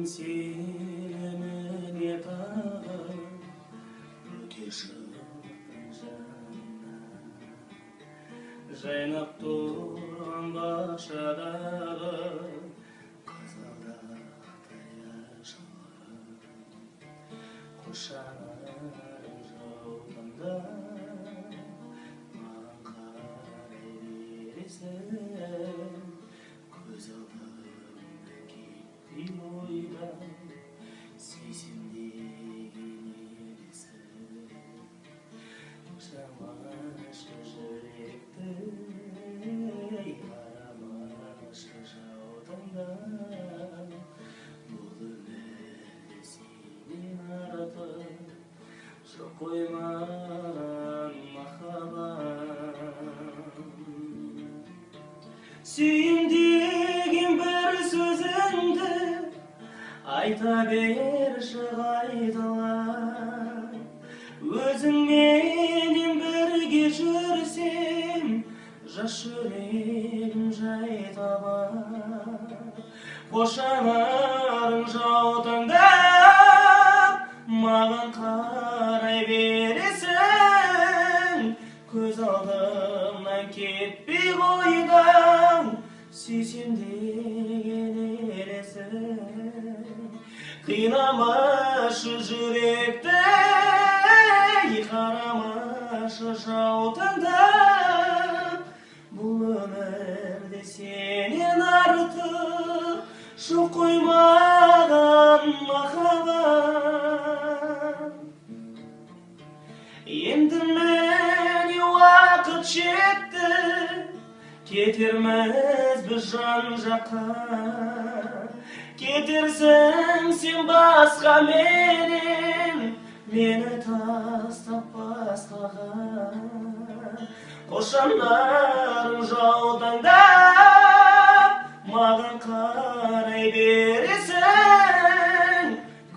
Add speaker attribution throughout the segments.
Speaker 1: сеніміне тағып өтешін жанына жайнап тұрған бақшадағы қызғалдақтай ашылып құшағың жаутаңда маған қарай бересің көз алдымнан кетпей ойда сүйсем деген елесің жамашы жүректі қарамашы жаутаңда бұл өмірде сенен артық жоқ қой маған махаббат сүйем деген бір сөзіңді айта берші қайталап өзіңменен бірге жүрсем жас жүрегім жай табар бошанарың жаутаңдап маған қарай бересің көз алдымнан кетпей қойдың сүйсем деген елесің қинамашы жүректі қарамашы жаутаңдап бұл өмірде сенен артық жоқ қой маған махаббат енді міне уақыт жетті кетерміз біз жан жаққа кетерсің сен басқа менен мені тастап басқаға қошанарың жаутаңдап маған қарай бересің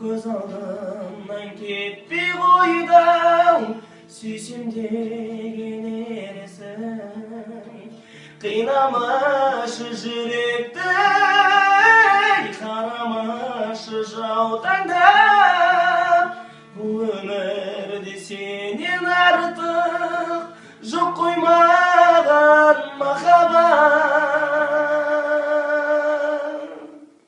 Speaker 1: көз алдымнан кетпей қойдың сүйсем деген елесің қинамашы жүректі қарамашы жаутаңдап